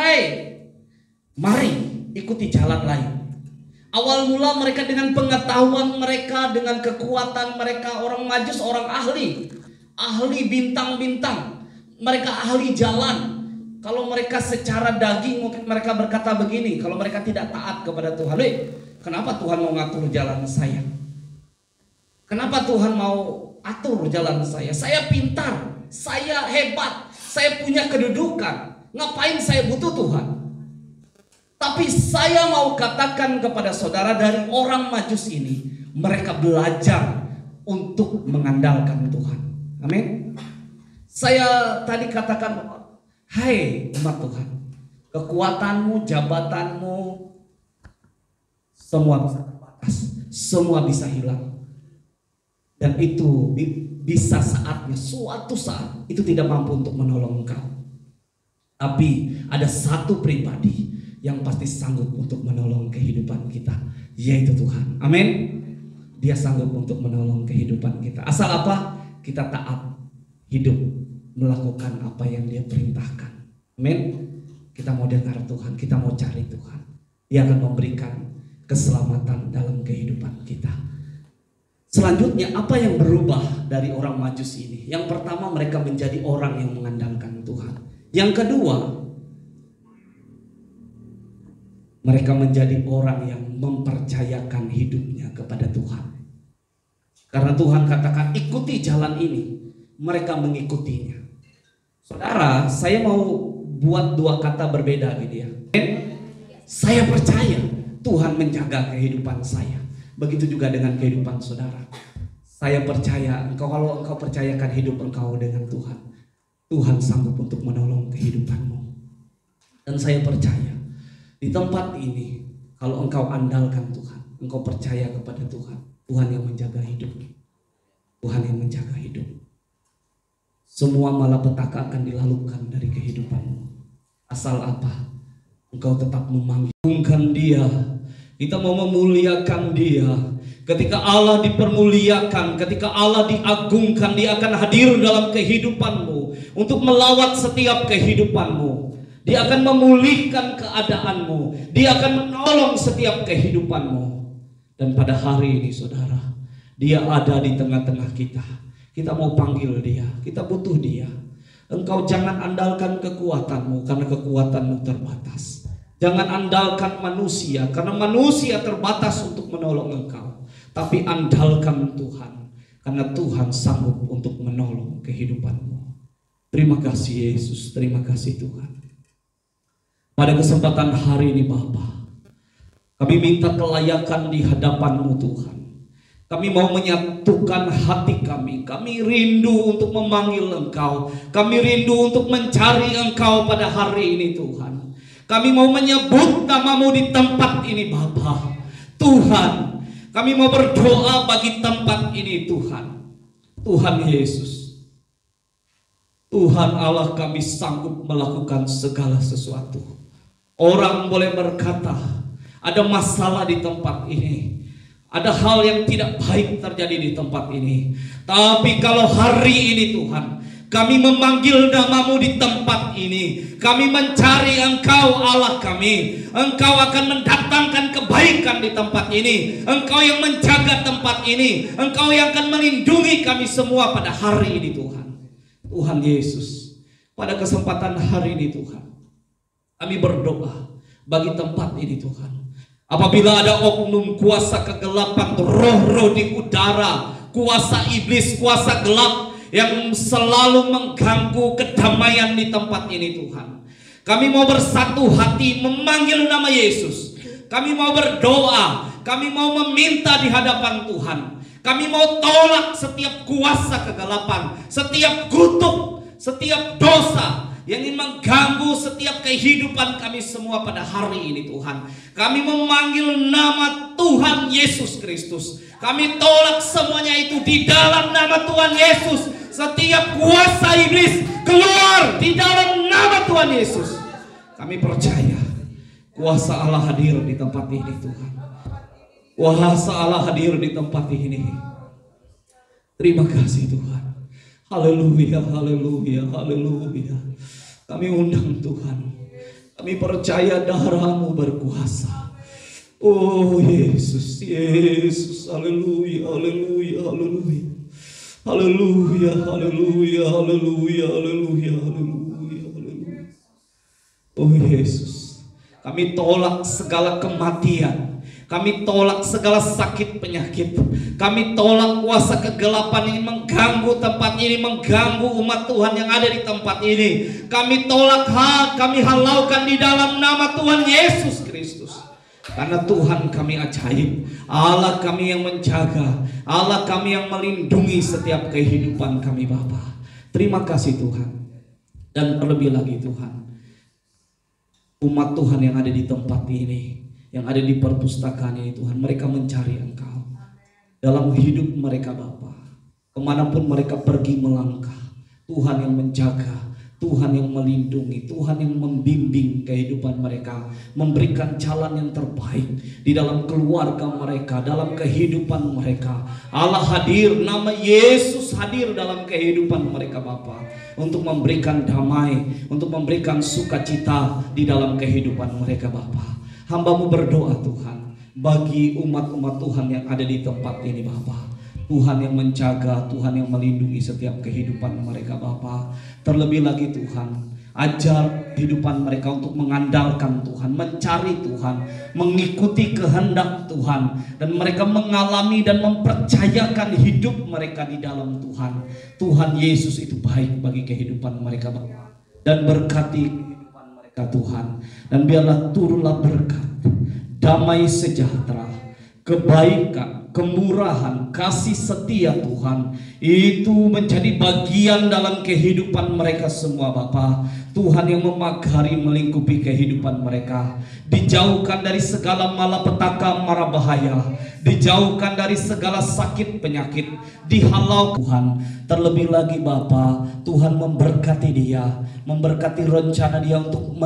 mari ikuti jalan lain. Awal mula mereka dengan pengetahuan mereka, dengan kekuatan mereka, orang Majus, orang ahli bintang-bintang, mereka ahli jalan. Kalau mereka secara daging mungkin mereka berkata begini, kalau mereka tidak taat kepada Tuhan, kenapa Tuhan mau ngatur jalan saya? Kenapa Tuhan mau atur jalan saya? Saya pintar, saya hebat, saya punya kedudukan, ngapain saya butuh Tuhan? Tapi saya mau katakan kepada saudara, dari orang Majus ini, mereka belajar untuk mengandalkan Tuhan. Amin. Saya tadi katakan, hai umat Tuhan, kekuatanmu, jabatanmu, semua bisa terbatas, semua bisa hilang. Dan itu bisa saatnya, suatu saat itu tidak mampu untuk menolong engkau. Tapi ada satu pribadi yang pasti sanggup untuk menolong kehidupan kita, yaitu Tuhan. Amin. Dia sanggup untuk menolong kehidupan kita. Asal apa? Kita taat, hidup, melakukan apa yang Dia perintahkan. Amin. Kita mau dengar Tuhan, kita mau cari Tuhan. Dia akan memberikan keselamatan dalam kehidupan kita. Selanjutnya, apa yang berubah dari orang Majus ini? Yang pertama, mereka menjadi orang yang mengandalkan Tuhan. Yang kedua, mereka menjadi orang yang mempercayakan hidupnya kepada Tuhan. Karena Tuhan katakan, ikuti jalan ini. Mereka mengikutinya. Saudara, saya mau buat dua kata berbeda gitu ya. Saya percaya Tuhan menjaga kehidupan saya. Begitu juga dengan kehidupan saudara. Saya percaya, kalau engkau percayakan hidup engkau dengan Tuhan, Tuhan sanggup untuk menolong kehidupanmu. Dan saya percaya, di tempat ini, kalau engkau andalkan Tuhan, engkau percaya kepada Tuhan, Tuhan yang menjaga hidup. Tuhan yang menjaga hidup. Semua malapetaka akan dilalukan dari kehidupanmu. Asal apa? Engkau tetap memanggilkan Dia. Kita mau memuliakan Dia. Ketika Allah dipermuliakan, ketika Allah diagungkan, Dia akan hadir dalam kehidupanmu untuk melawat setiap kehidupanmu. Dia akan memulihkan keadaanmu. Dia akan menolong setiap kehidupanmu. Dan pada hari ini saudara, Dia ada di tengah-tengah kita. Kita mau panggil Dia, kita butuh Dia. Engkau jangan andalkan kekuatanmu, karena kekuatanmu terbatas. Jangan andalkan manusia, karena manusia terbatas untuk menolong engkau. Tapi andalkan Tuhan, karena Tuhan sanggup untuk menolong kehidupanmu. Terima kasih Yesus, terima kasih Tuhan. Pada kesempatan hari ini Bapa, kami minta kelayakan di hadapan-Mu Tuhan. Kami mau menyatukan hati kami. Kami rindu untuk memanggil Engkau. Kami rindu untuk mencari Engkau pada hari ini Tuhan. Kami mau menyebut nama-Mu di tempat ini Bapa. Tuhan, kami mau berdoa bagi tempat ini Tuhan. Tuhan Yesus, Tuhan Allah, kami sanggup melakukan segala sesuatu. Orang boleh berkata, ada masalah di tempat ini, ada hal yang tidak baik terjadi di tempat ini. Tapi kalau hari ini Tuhan, kami memanggil nama-Mu di tempat ini, kami mencari Engkau Allah kami. Engkau akan mendatangkan kebaikan di tempat ini. Engkau yang menjaga tempat ini. Engkau yang akan melindungi kami semua pada hari ini Tuhan. Tuhan Yesus, pada kesempatan hari ini Tuhan, kami berdoa bagi tempat ini Tuhan. Apabila ada oknum kuasa kegelapan, roh-roh di udara, kuasa iblis, kuasa gelap yang selalu mengganggu kedamaian di tempat ini Tuhan, kami mau bersatu hati memanggil nama Yesus. Kami mau berdoa, kami mau meminta di hadapan Tuhan. Kami mau tolak setiap kuasa kegelapan, setiap kutuk, setiap dosa yang ingin mengganggu setiap kehidupan kami semua pada hari ini Tuhan. Kami memanggil nama Tuhan Yesus Kristus. Kami tolak semuanya itu di dalam nama Tuhan Yesus. Setiap kuasa iblis keluar di dalam nama Tuhan Yesus. Kami percaya kuasa Allah hadir di tempat ini Tuhan. Kuasa Allah hadir di tempat ini. Terima kasih Tuhan. Haleluya, haleluya, haleluya. Kami undang Tuhan. Kami percaya darah-Mu berkuasa. Oh Yesus, Yesus, haleluya, haleluya, haleluya. Haleluya, haleluya, haleluya, haleluya, haleluya, haleluya. Oh Yesus, kami tolak segala kematian. Kami tolak segala sakit penyakit. Kami tolak kuasa kegelapan ini mengganggu tempat ini, mengganggu umat Tuhan yang ada di tempat ini. Kami tolak kami halaukan di dalam nama Tuhan Yesus Kristus. Karena Tuhan kami ajaib, Allah kami yang menjaga, Allah kami yang melindungi setiap kehidupan kami Bapa. Terima kasih Tuhan. Dan terlebih lagi Tuhan, umat Tuhan yang ada di tempat ini, yang ada di perpustakaan ini Tuhan, mereka mencari Engkau dalam hidup mereka Bapa. Kemanapun mereka pergi melangkah, Tuhan yang menjaga, Tuhan yang melindungi, Tuhan yang membimbing kehidupan mereka, memberikan jalan yang terbaik di dalam keluarga mereka, dalam kehidupan mereka. Allah hadir, nama Yesus hadir dalam kehidupan mereka Bapa, untuk memberikan damai, untuk memberikan sukacita di dalam kehidupan mereka Bapa. Hamba-Mu berdoa Tuhan, bagi umat-umat Tuhan yang ada di tempat ini Bapa. Tuhan yang menjaga, Tuhan yang melindungi setiap kehidupan mereka Bapa. Terlebih lagi Tuhan, ajar kehidupan mereka untuk mengandalkan Tuhan, mencari Tuhan, mengikuti kehendak Tuhan, dan mereka mengalami dan mempercayakan hidup mereka di dalam Tuhan. Tuhan Yesus itu baik bagi kehidupan mereka Bapa, dan berkati kehidupan mereka Tuhan. Dan biarlah turunlah berkat, damai sejahtera, kebaikan, kemurahan, kasih setia Tuhan, itu menjadi bagian dalam kehidupan mereka semua Bapa. Tuhan yang memagari melingkupi kehidupan mereka, dijauhkan dari segala malapetaka mara bahaya, dijauhkan dari segala sakit penyakit, dihalau Tuhan. Terlebih lagi Bapa, Tuhan memberkati dia, memberkati rencana dia untuk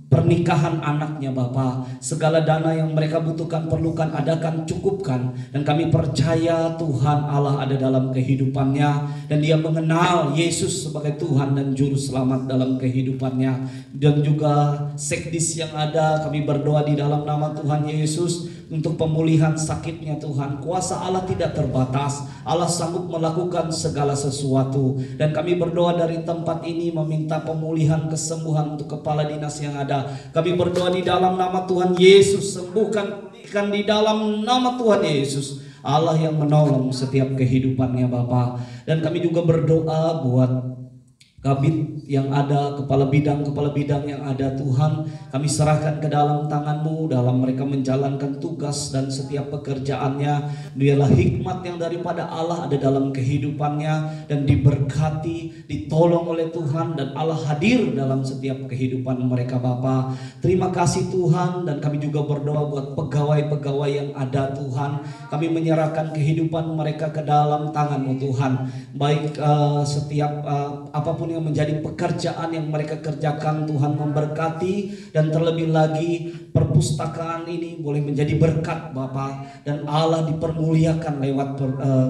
pernikahan anaknya Bapa. Segala dana yang mereka butuhkan, perlukan, adakan, cukupkan. Dan kami percaya Tuhan Allah ada dalam kehidupannya, dan dia mengenal Yesus sebagai Tuhan dan Juru Selamat dalam kehidupannya. Dan juga sekdis yang ada, kami berdoa di dalam nama Tuhan Yesus untuk pemulihan sakitnya Tuhan. Kuasa Allah tidak terbatas, Allah sanggup melakukan segala sesuatu. Dan kami berdoa dari tempat ini meminta pemulihan, kesembuhan untuk kepala dinas yang ada. Kami berdoa di dalam nama Tuhan Yesus, sembuhkan, pulihkan di dalam nama Tuhan Yesus. Allah yang menolong setiap kehidupannya Bapa. Dan kami juga berdoa buat kabit yang ada, kepala bidang yang ada Tuhan, kami serahkan ke dalam tangan-Mu dalam mereka menjalankan tugas dan setiap pekerjaannya. Biarlah hikmat yang daripada Allah ada dalam kehidupannya, dan diberkati, ditolong oleh Tuhan, dan Allah hadir dalam setiap kehidupan mereka Bapa. Terima kasih Tuhan. Dan kami juga berdoa buat pegawai-pegawai yang ada Tuhan, kami menyerahkan kehidupan mereka ke dalam tangan-Mu Tuhan. Baik setiap apapun yang menjadi pekerjaan yang mereka kerjakan, Tuhan memberkati. Dan terlebih lagi perpustakaan ini boleh menjadi berkat Bapa, dan Allah dipermuliakan lewat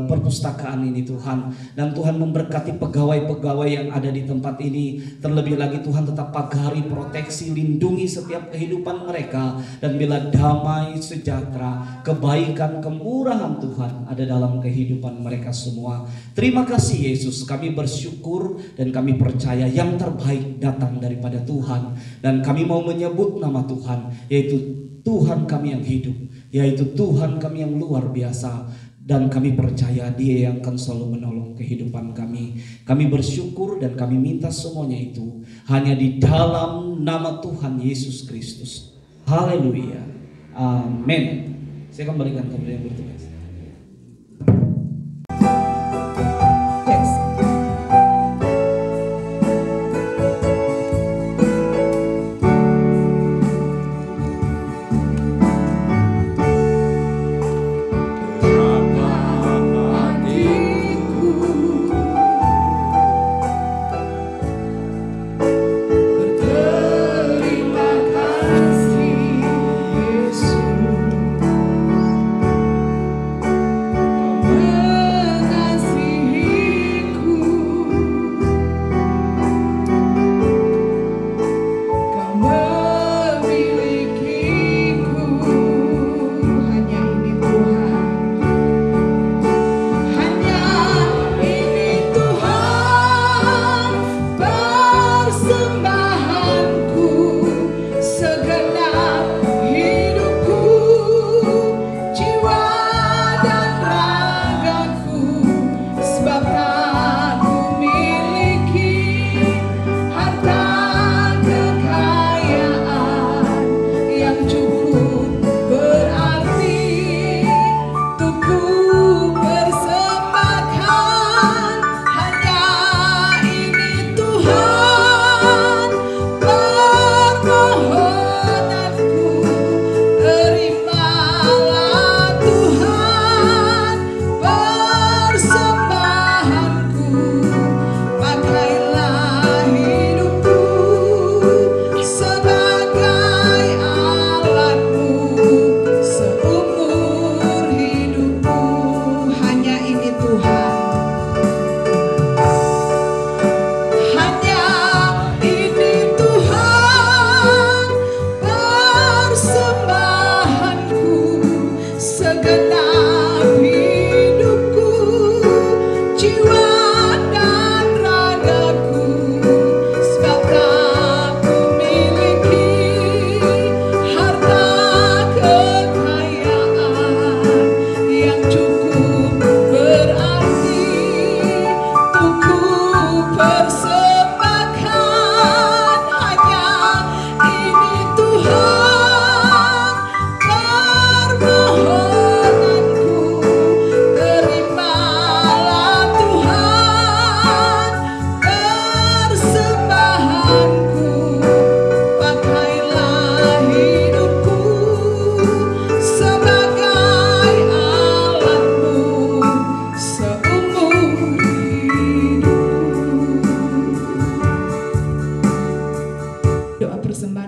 perpustakaan ini Tuhan. Dan Tuhan memberkati pegawai-pegawai yang ada di tempat ini. Terlebih lagi Tuhan tetap pagari, proteksi, lindungi setiap kehidupan mereka. Dan bila damai, sejahtera, kebaikan, kemurahan Tuhan ada dalam kehidupan mereka semua. Terima kasih Yesus, kami bersyukur dan kami percaya yang terbaik datang daripada Tuhan. Dan kami mau menyebut nama Tuhan, yaitu Tuhan kami yang hidup, yaitu Tuhan kami yang luar biasa. Dan kami percaya Dia yang akan selalu menolong kehidupan kami. Kami bersyukur dan kami minta semuanya itu hanya di dalam nama Tuhan Yesus Kristus. Haleluya, amin. Saya kembalikan kepada yang bertugas.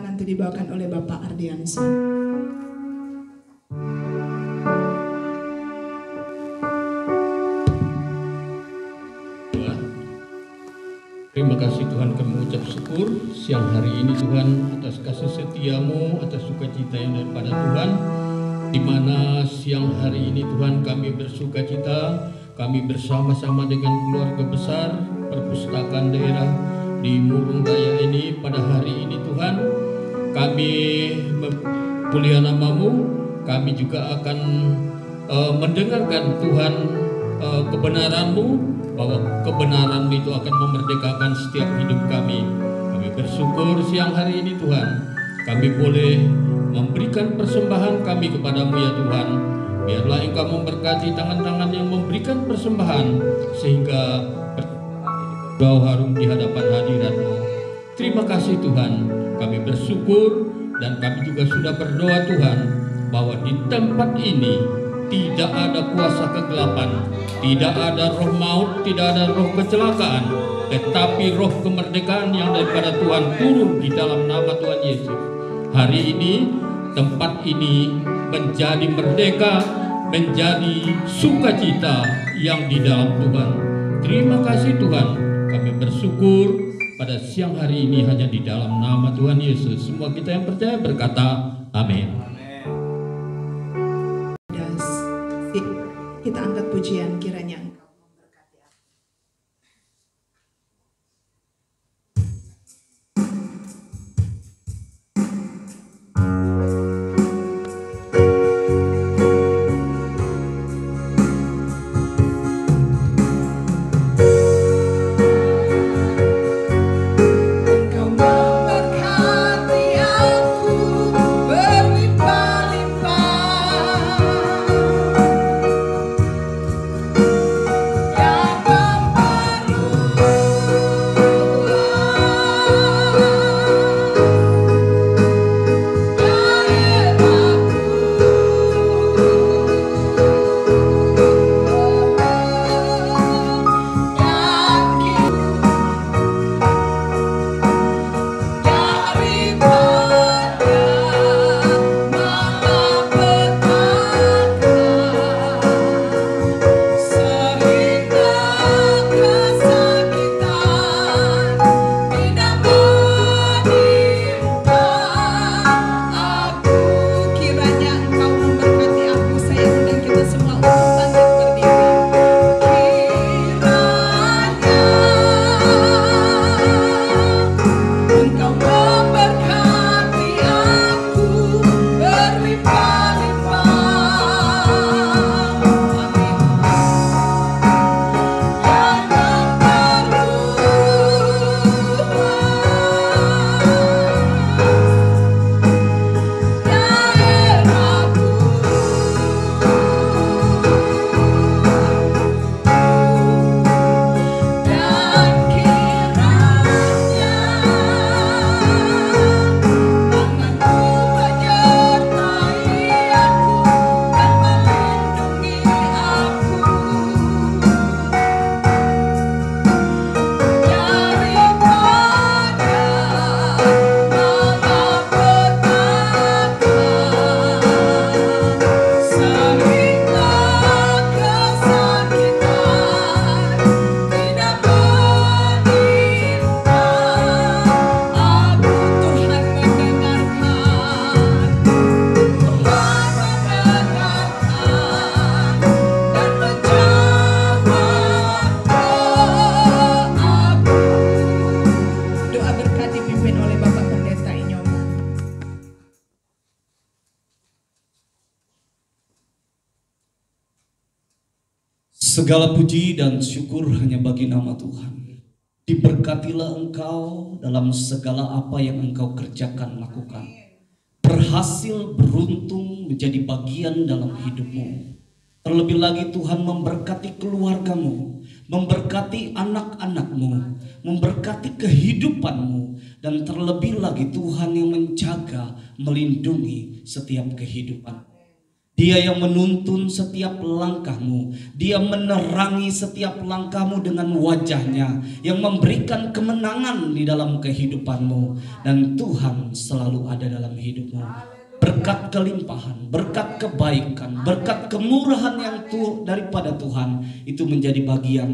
nanti dibawakan oleh Bapak Ardiansyah. Terima kasih Tuhan, kami mengucap syukur siang hari ini Tuhan atas kasih setiamu, atas sukacita yang daripada Tuhan, di mana siang hari ini Tuhan kami bersukacita, kami bersama-sama dengan keluarga besar perpustakaan daerah di Murung Raya ini pada hari ini Tuhan. Kami mulia namamu, kami juga akan mendengarkan Tuhan kebenaran-Mu, bahwa kebenaran itu akan memerdekakan setiap hidup kami. Kami bersyukur siang hari ini Tuhan, kami boleh memberikan persembahan kami kepadamu ya Tuhan. Biarlah Engkau memberkati tangan-tangan yang memberikan persembahan, sehingga bau harum di hadapan hadirat-Mu. Terima kasih Tuhan, kami bersyukur dan kami juga sudah berdoa Tuhan, bahwa di tempat ini tidak ada kuasa kegelapan, tidak ada roh maut, tidak ada roh kecelakaan, tetapi roh kemerdekaan yang daripada Tuhan turun di dalam nama Tuhan Yesus. Hari ini tempat ini menjadi merdeka, menjadi sukacita yang di dalam Tuhan. Terima kasih Tuhan, kami bersyukur pada siang hari ini hanya di dalam nama Tuhan Yesus. Semua kita yang percaya berkata amin. Kita angkat pujian, kiranya Engkau memberkati aku. Segala puji dan syukur hanya bagi nama Tuhan. Diberkatilah Engkau dalam segala apa yang Engkau kerjakan, lakukan. Berhasil, beruntung menjadi bagian dalam hidupmu. Terlebih lagi Tuhan memberkati keluargamu, memberkati anak-anakmu, memberkati kehidupanmu, dan terlebih lagi Tuhan yang menjaga, melindungi setiap kehidupan. Dia yang menuntun setiap langkahmu. Dia menerangi setiap langkahmu dengan wajahnya, yang memberikan kemenangan di dalam kehidupanmu. Dan Tuhan selalu ada dalam hidupmu. Berkat kelimpahan, berkat kebaikan, berkat kemurahan yang daripada Tuhan itu menjadi bagian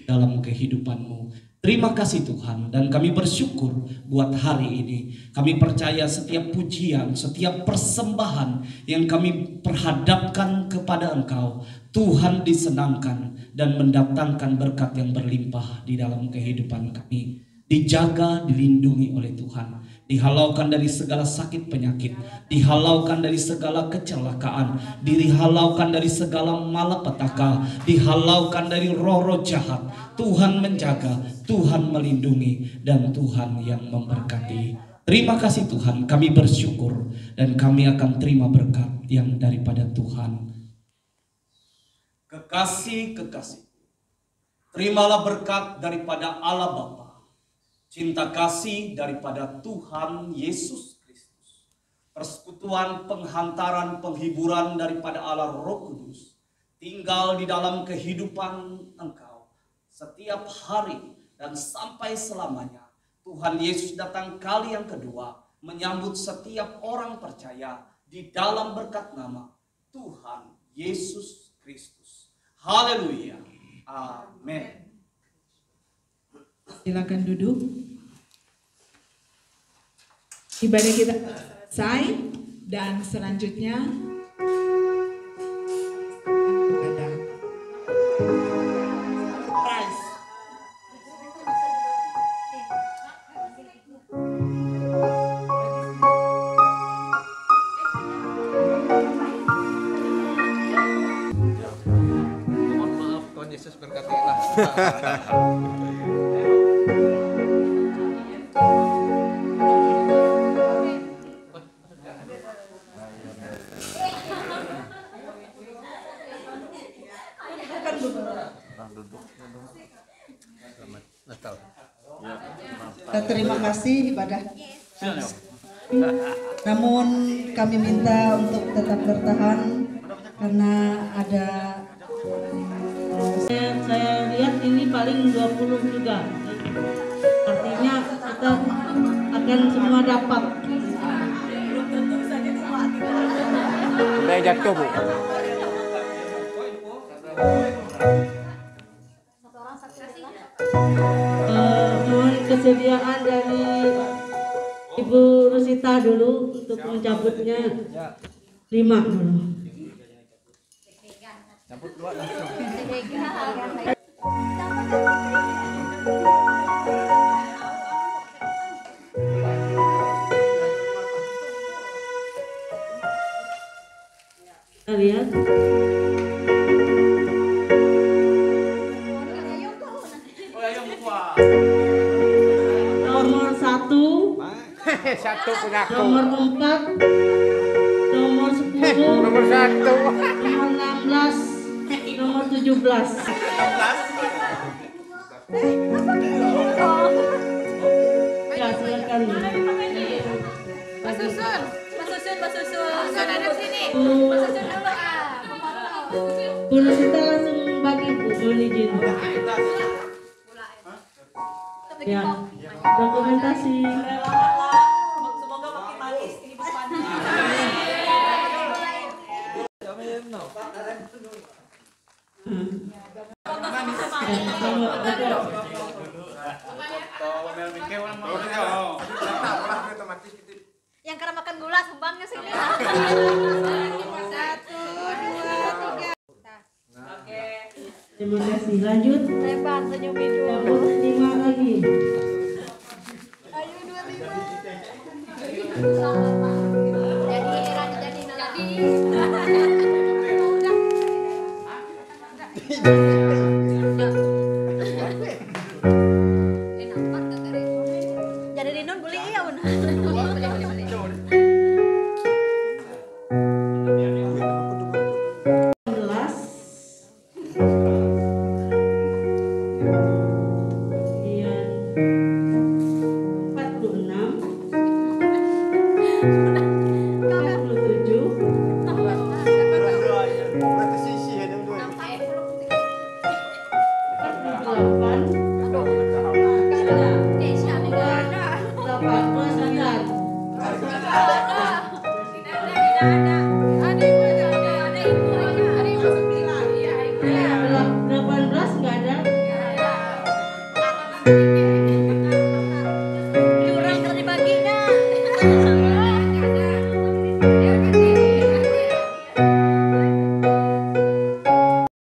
dalam kehidupanmu. Terima kasih Tuhan, dan kami bersyukur buat hari ini. Kami percaya setiap pujian, setiap persembahan yang kami perhadapkan kepada Engkau, Tuhan disenangkan dan mendatangkan berkat yang berlimpah di dalam kehidupan kami. Dijaga, dilindungi oleh Tuhan, dihalaukan dari segala sakit penyakit, dihalaukan dari segala kecelakaan, dihalaukan dari segala malapetaka, dihalaukan dari roh-roh jahat. Tuhan menjaga, Tuhan melindungi, dan Tuhan yang memberkati. Terima kasih Tuhan, kami bersyukur dan kami akan terima berkat yang daripada Tuhan. Kekasih-kekasih, terimalah berkat daripada Allah Bapa, cinta kasih daripada Tuhan Yesus Kristus, persekutuan, penghantaran, penghiburan daripada Allah Roh Kudus, tinggal di dalam kehidupan engkau setiap hari dan sampai selamanya. Tuhan Yesus datang kali yang kedua, menyambut setiap orang percaya di dalam berkat nama Tuhan Yesus Kristus. Haleluya. Amin. Silakan duduk. Ibadah kita selesai dan selanjutnya ada prize. Mohon maaf, Tuhan Yesus berkatilah. Terima kasih ibadah. Namun kami minta untuk tetap bertahan karena ada saya lihat ini paling 20 juga. Artinya kita akan semua dapat. Udah jatuh, Bu. Mohon kesediaan dari Ibu Rusita dulu untuk mencabutnya 5 dulu. Cabut 2 langsung. Kita lihat. Nomor 1, Satu punya aku. nomor 4, nomor 10, Nomor 1. nomor 16, nomor 17. Ya, silakan. Mas Susun. Ada sini. Mas Susun dulu. Bu Rusita langsung bagi Bu, mohon izin. Ya, dokumentasi. Semoga makin manis kehidupannya. Yang karena makan gula sumbangnya sini. 1, 2, 3. Terima kasih. Lanjut. Lebar senyumin Dapat dulu. 5 lagi. Ayo 25. Jadi Rani jadi. Jadi Rinun boleh iya benar. Boleh. 46, 47, Sudah.